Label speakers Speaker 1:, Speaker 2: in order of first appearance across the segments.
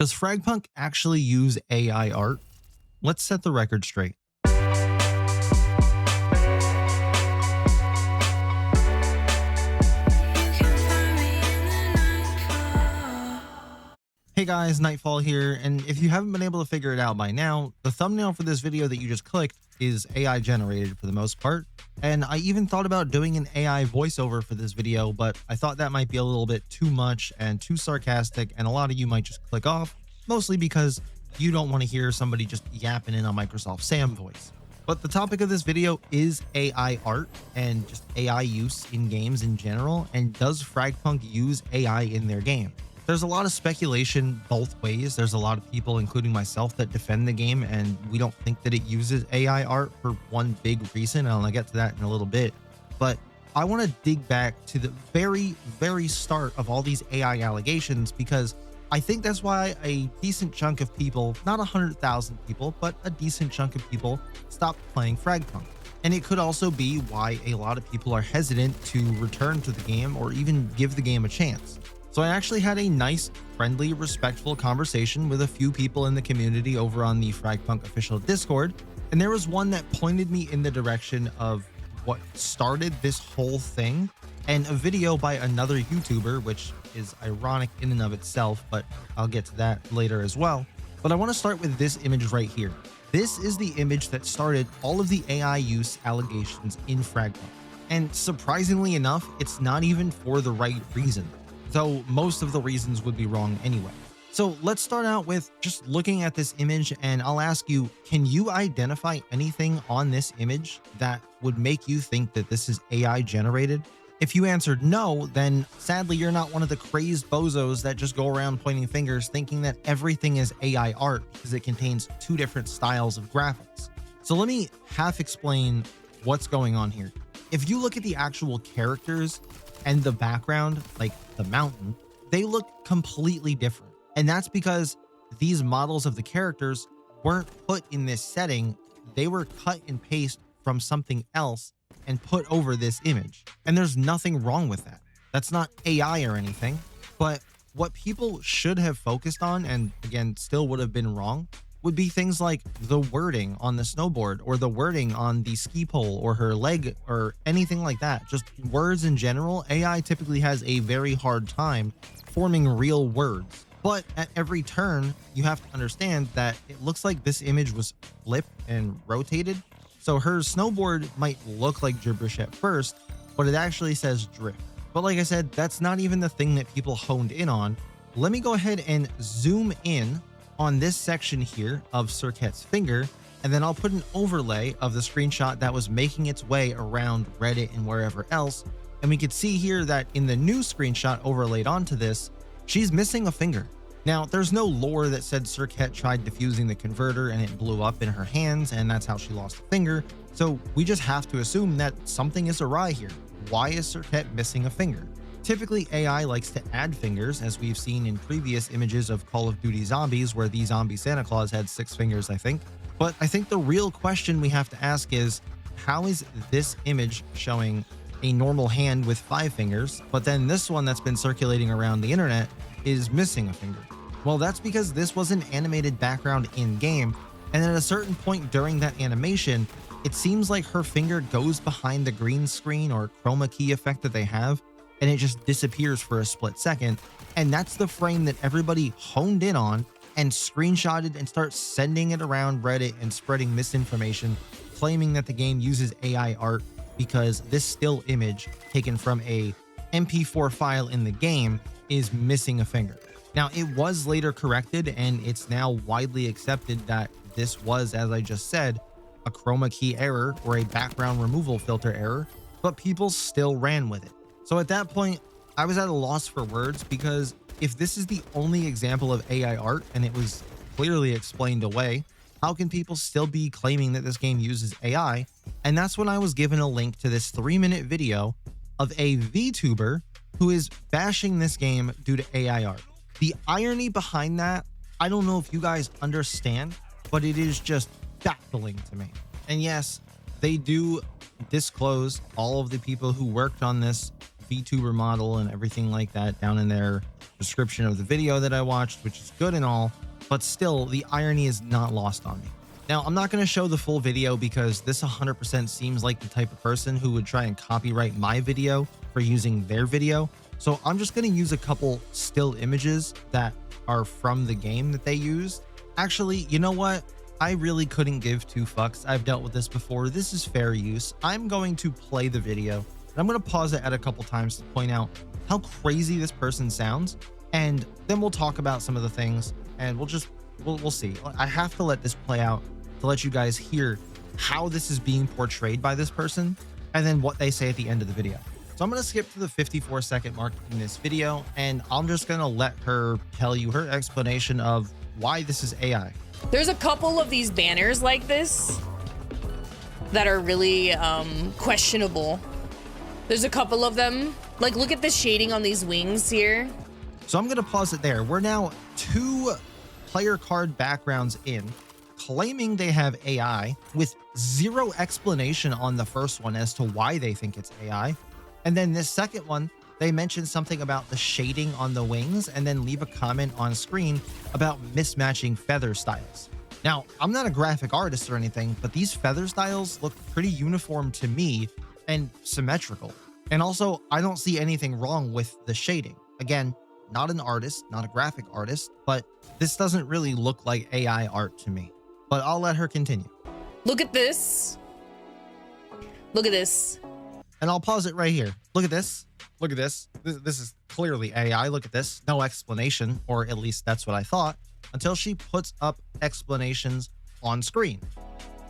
Speaker 1: Does FragPunk actually use AI art? Let's set the record straight. Hey guys, Nightfall here, and if you haven't been able to figure it out by now, the thumbnail for this video that you just clicked is AI generated for the most part, and I even thought about doing an AI voiceover for this video, but I thought that might be a little bit too much and too sarcastic, and a lot of you might just click off, mostly because you don't want to hear somebody just yapping in a Microsoft Sam voice. But the topic of this video is AI art and just AI use in games in general, and does FragPunk use AI in their game? There's a lot of speculation both ways. There's a lot of people, including myself, that defend the game, and we don't think that it uses AI art for one big reason, and I'll get to that in a little bit. But I want to dig back to the very start of all these AI allegations, because I think that's why a decent chunk of people, not 100,000 people, but a decent chunk of people stopped playing FragPunk. And it could also be why a lot of people are hesitant to return to the game or even give the game a chance. So I actually had a nice, friendly, respectful conversation with a few people in the community over on the FragPunk official Discord, and there was one that pointed me in the direction of what started this whole thing, and a video by another YouTuber, which is ironic in and of itself, but I'll get to that later as well. But I want to start with this image right here. This is the image that started all of the AI use allegations in FragPunk, and surprisingly enough, it's not even for the right reason, though most of the reasons would be wrong anyway. So let's start out with just looking at this image, and I'll ask you, can you identify anything on this image that would make you think that this is AI generated? If you answered no, then sadly you're not one of the crazed bozos that just go around pointing fingers thinking that everything is AI art because it contains two different styles of graphics. So let me half explain what's going on here. If you look at the actual characters and the background, like the mountain, they look completely different. And that's because these models of the characters weren't put in this setting. They were cut and paste from something else and put over this image. And there's nothing wrong with that. That's not AI or anything. But what people should have focused on, and again, still would have been wrong, would be things like the wording on the snowboard or the wording on the ski pole or her leg or anything like that. Just words in general. AI typically has a very hard time forming real words. But at every turn, you have to understand that it looks like this image was flipped and rotated. So her snowboard might look like gibberish at first, but it actually says drift. But like I said, that's not even the thing that people honed in on. Let me go ahead and zoom in on this section here of Serket's finger, and then I'll put an overlay of the screenshot that was making its way around Reddit and wherever else, and we could see here that in the new screenshot overlaid onto this, she's missing a finger. Now, there's no lore that said Serket tried defusing the converter and it blew up in her hands and that's how she lost a finger, so we just have to assume that something is awry here. Why is Serket missing a finger? Typically, AI likes to add fingers, as we've seen in previous images of Call of Duty Zombies, where the zombie Santa Claus had 6 fingers, I think. But I think the real question we have to ask is, how is this image showing a normal hand with 5 fingers, but then this one that's been circulating around the internet is missing a finger? Well, that's because this was an animated background in-game, and at a certain point during that animation, it seems like her finger goes behind the green screen or chroma key effect that they have, and it just disappears for a split second. And that's the frame that everybody honed in on and screenshotted and start sending it around Reddit and spreading misinformation, claiming that the game uses AI art because this still image taken from a MP4 file in the game is missing a finger. Now, it was later corrected, and it's now widely accepted that this was, as I just said, a chroma key error or a background removal filter error, but people still ran with it. So at that point, I was at a loss for words, because if this is the only example of AI art and it was clearly explained away, how can people still be claiming that this game uses AI? And that's when I was given a link to this 3-minute video of a VTuber who is bashing this game due to AI art. The irony behind that, I don't know if you guys understand, but it is just baffling to me. And yes, they do disclose all of the people who worked on this VTuber model and everything like that down in their description of the video that I watched, which is good and all, but still the irony is not lost on me. Now, I'm not going to show the full video because this 100% seems like the type of person who would try and copyright my video for using their video. So I'm just going to use a couple still images that are from the game that they used. Actually, you know what? I really couldn't give two fucks. I've dealt with this before. This is fair use. I'm going to play the video and I'm going to pause it at a couple times to point out how crazy this person sounds. And then we'll talk about some of the things and we'll see. I have to let this play out to let you guys hear how this is being portrayed by this person and then what they say at the end of the video. So I'm going to skip to the 54-second mark in this video and I'm just going to let her tell you her explanation of why this is AI.
Speaker 2: There's a couple of these banners like this that are really questionable. There's a couple of them. Like, look at the shading on these wings here.
Speaker 1: So I'm going to pause it there. We're now 2 player card backgrounds in, claiming they have AI with 0 explanation on the first one as to why they think it's AI. And then this second one, they mention something about the shading on the wings and then leave a comment on screen about mismatching feather styles. Now, I'm not a graphic artist or anything, but these feather styles look pretty uniform to me and symmetrical. And also, I don't see anything wrong with the shading. Again, not an artist, not a graphic artist, but this doesn't really look like AI art to me. But I'll let her continue.
Speaker 2: Look at this. Look at this.
Speaker 1: And I'll pause it right here. Look at this. Look at this. This is clearly AI. Look at this. No explanation, or at least that's what I thought, until she puts up explanations on screen.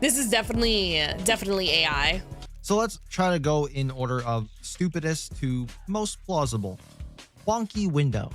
Speaker 2: This is definitely AI.
Speaker 1: So let's try to go in order of stupidest to most plausible. Wonky window.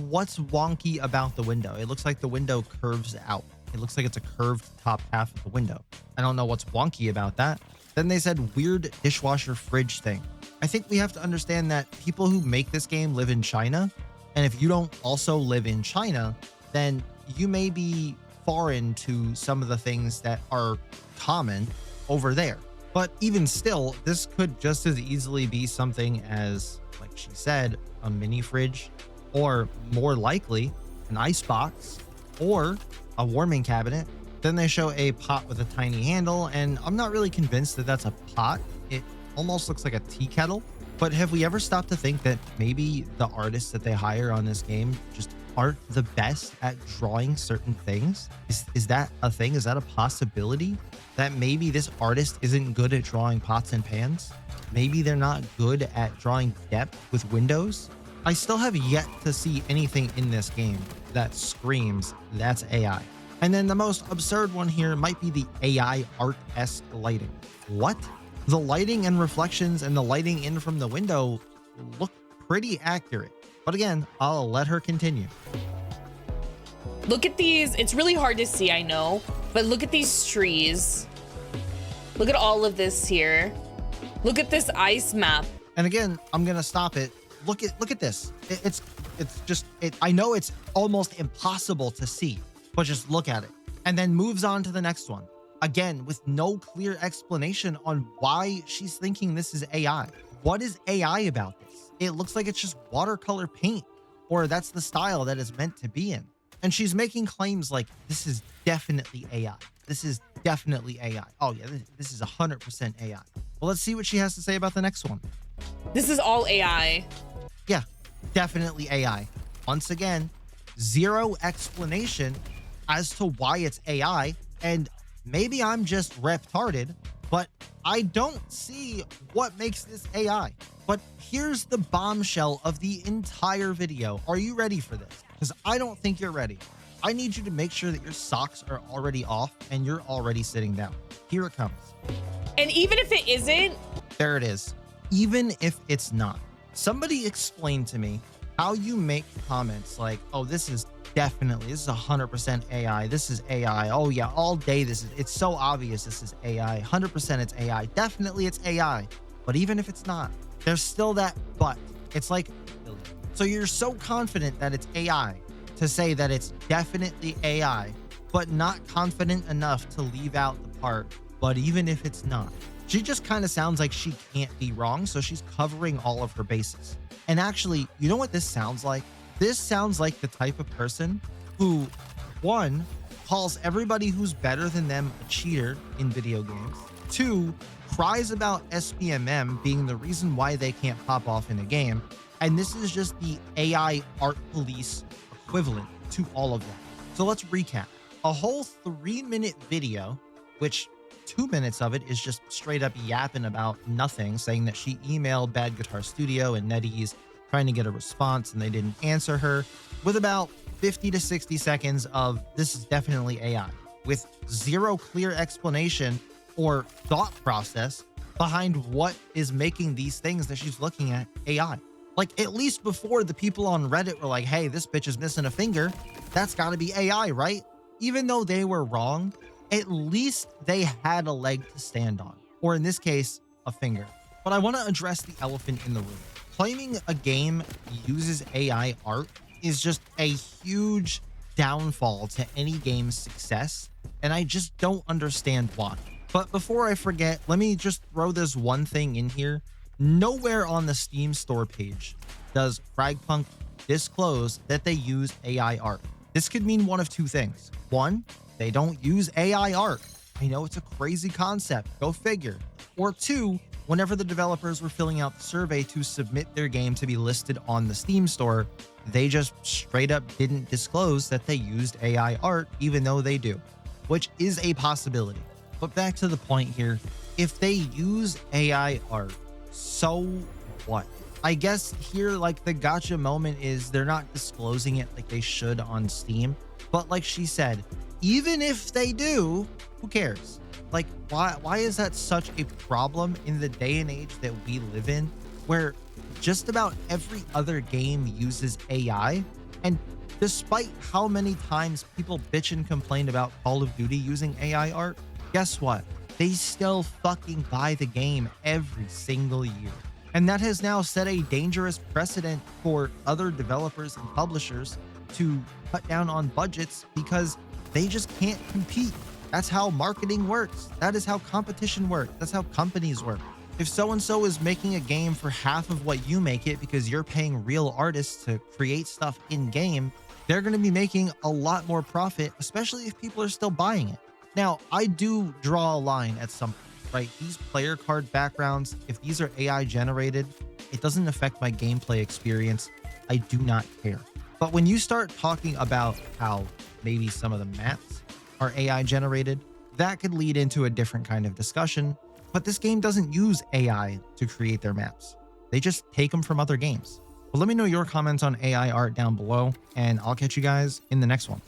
Speaker 1: What's wonky about the window? It looks like the window curves out. It looks like it's a curved top half of the window. I don't know what's wonky about that. Then they said weird dishwasher fridge thing. I think we have to understand that people who make this game live in China. And if you don't also live in China, then you may be foreign to some of the things that are common over there. But even still, this could just as easily be something as, like she said, a mini fridge, or more likely an ice box, or a warming cabinet. Then they show a pot with a tiny handle, and I'm not really convinced that that's a pot. It almost looks like a tea kettle. But have we ever stopped to think that maybe the artists that they hire on this game just aren't the best at drawing certain things? Is that a thing? Is that a possibility? That maybe this artist isn't good at drawing pots and pans? Maybe they're not good at drawing depth with windows? I still have yet to see anything in this game that screams that's AI. And then the most absurd one here might be the AI art-esque lighting. What? The lighting and reflections and the lighting in from the window look pretty accurate. But again, I'll let her continue.
Speaker 2: Look at these. It's really hard to see, I know, but look at these trees. Look at all of this here. Look at this ice map.
Speaker 1: And again, I'm going to stop it. Look at this. It's just, I know it's almost impossible to see, but just look at it. And then moves on to the next one. Again, with no clear explanation on why she's thinking this is AI. What is AI about this? It looks like it's just watercolor paint, or that's the style that it's meant to be in. And she's making claims like, this is definitely AI. This is definitely AI. Oh yeah, this is 100% AI. Well, let's see what she has to say about the next one.
Speaker 2: This is all AI.
Speaker 1: Yeah, definitely AI. Once again, 0 explanation as to why it's AI. And maybe I'm just retarded, but I don't see what makes this AI. But here's the bombshell of the entire video. Are you ready for this? Because I don't think you're ready. I need you to make sure that your socks are already off and you're already sitting down. Here it comes.
Speaker 2: And even if it isn't,
Speaker 1: there it is. Even if it's not. Somebody explain to me how you make comments like, oh, this is 100% AI. This is AI. Oh yeah, all day it's so obvious this is AI. 100% it's AI. Definitely it's AI. But even if it's not, there's still that but. It's like, so you're so confident that it's AI to say that it's definitely AI, but not confident enough to leave out the part, but even if it's not. She just kind of sounds like she can't be wrong, so she's covering all of her bases. And actually, you know what this sounds like? This sounds like the type of person who, one, calls everybody who's better than them a cheater in video games, two, cries about SPMM being the reason why they can't pop off in a game, and this is just the AI art police equivalent to all of that. So let's recap. A whole 3-minute video, which 2 minutes of it is just straight up yapping about nothing, saying that she emailed Bad Guitar Studio and NetEase trying to get a response and they didn't answer her, with about 50 to 60 seconds of this is definitely AI, with zero clear explanation or thought process behind what is making these things that she's looking at AI. Like, at least before, the people on Reddit were like, hey, this bitch is missing a finger. That's got to be AI, right? Even though they were wrong, at least they had a leg to stand on, or in this case, a finger. But I want to address the elephant in the room. Claiming a game uses AI art is just a huge downfall to any game's success, and I just don't understand why. But before I forget, let me just throw this one thing in here. Nowhere on the Steam store page does FragPunk disclose that they use AI art. This could mean one of two things. One, they don't use AI art. I know it's a crazy concept, go figure. Or two, whenever the developers were filling out the survey to submit their game to be listed on the Steam store, they just straight up didn't disclose that they used AI art, even though they do, which is a possibility. But back to the point here, if they use AI art, so what? I guess here, like, the gotcha moment is they're not disclosing it like they should on Steam. But like she said, even if they do, who cares? Like, why is that such a problem in the day and age that we live in, where just about every other game uses AI? And despite how many times people bitch and complain about Call of Duty using AI art, guess what? They still fucking buy the game every single year. And that has now set a dangerous precedent for other developers and publishers to cut down on budgets because they just can't compete. That's how marketing works. That is how competition works. That's how companies work. If so-and-so is making a game for half of what you make it because you're paying real artists to create stuff in-game, they're going to be making a lot more profit, especially if people are still buying it. Now, I do draw a line at some point, right? These player card backgrounds, if these are AI generated, it doesn't affect my gameplay experience. I do not care. But when you start talking about how maybe some of the maps are AI generated, that could lead into a different kind of discussion. But this game doesn't use AI to create their maps. They just take them from other games. But let me know your comments on AI art down below, and I'll catch you guys in the next one.